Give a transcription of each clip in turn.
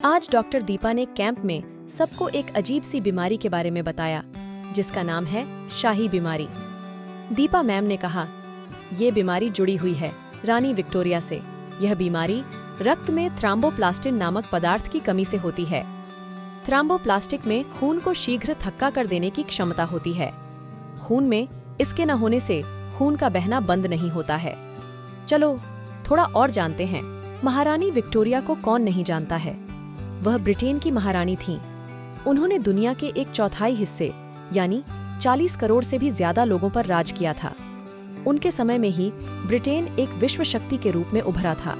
आज डॉक्टर दीपा ने कैंप में सबको एक अजीब सी बीमारी के बारे में बताया, जिसका नाम है शाही बीमारी। दीपा मैम ने कहा, ये बीमारी जुड़ी हुई है रानी विक्टोरिया से। यह बीमारी रक्त में थ्राम्बोप्लास्टिन नामक पदार्थ की कमी से होती है। थ्राम्बोप्लास्टिक में खून को शीघ्र थक्का कर देने की क्षमता होती है। खून में इसके न होने से खून का बहना बंद नहीं होता है। चलो थोड़ा और जानते हैं, महारानी विक्टोरिया को कौन नहीं जानता है। वह ब्रिटेन की महारानी थीं। उन्होंने दुनिया के 1/4 हिस्से यानी 40 करोड़ से भी ज्यादा लोगों पर राज किया था। उनके समय में ही ब्रिटेन एक विश्व शक्ति के रूप में उभरा था।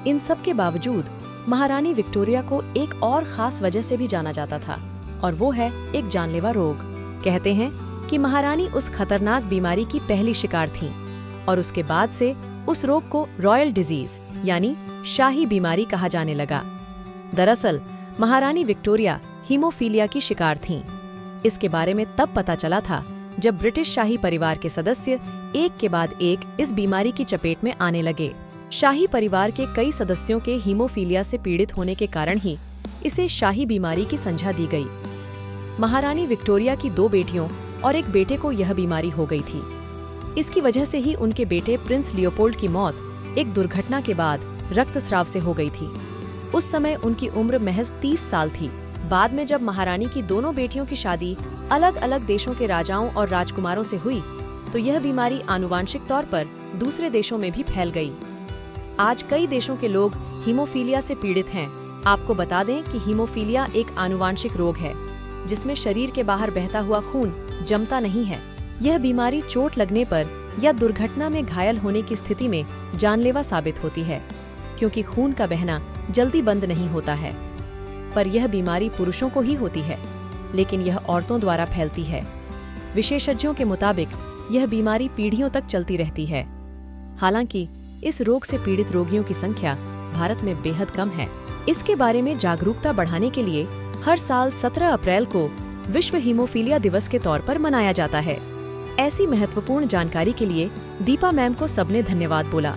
इन सब के बावजूद महारानी विक्टोरिया को एक और खास वजह से भी जाना जाता था, और वो है एक जानलेवा रोग। कहते हैं कि महारानी उस खतरनाक बीमारी की पहली शिकार थीं, और उसके बाद से उस रोग को रॉयल डिजीज यानी शाही बीमारी कहा जाने लगा। दरअसल महारानी विक्टोरिया हीमोफीलिया की शिकार थीं। इसके बारे में तब पता चला था जब ब्रिटिश शाही परिवार के सदस्य एक के बाद एक इस बीमारी की चपेट में आने लगे। शाही परिवार के कई सदस्यों के हीमोफीलिया से पीड़ित होने के कारण ही इसे शाही बीमारी की संज्ञा दी गई। महारानी विक्टोरिया की 2 बेटियों और एक बेटे को यह बीमारी हो गई थी। इसकी वजह से ही उनके बेटे प्रिंस लियोपोल्ड की मौत एक दुर्घटना के बाद रक्तस्राव से हो गई थी। उस समय उनकी उम्र महज 30 साल थी। बाद में जब महारानी की दोनों बेटियों की शादी अलग अलग देशों के राजाओं और राजकुमारों से हुई, तो यह बीमारी आनुवांशिक तौर पर दूसरे देशों में भी फैल गई। आज कई देशों के लोग हीमोफीलिया से पीड़ित हैं। आपको बता दें कि हीमोफीलिया एक आनुवांशिक रोग है, जिसमें शरीर के बाहर बहता हुआ खून जमता नहीं है। यह बीमारी चोट लगने पर या दुर्घटना में घायल होने की स्थिति में जानलेवा साबित होती है, क्योंकि खून का बहना जल्दी बंद नहीं होता है। पर यह बीमारी पुरुषों को ही होती है, लेकिन यह औरतों द्वारा फैलती है। विशेषज्ञों के मुताबिक यह बीमारी पीढ़ियों तक चलती रहती है। हालांकि इस रोग से पीड़ित रोगियों की संख्या भारत में बेहद कम है। इसके बारे में जागरूकता बढ़ाने के लिए हर साल 17 अप्रैल को विश्व हीमोफीलिया दिवस के तौर पर मनाया जाता है। ऐसी महत्वपूर्ण जानकारी के लिए दीपा मैम को सबने धन्यवाद बोला।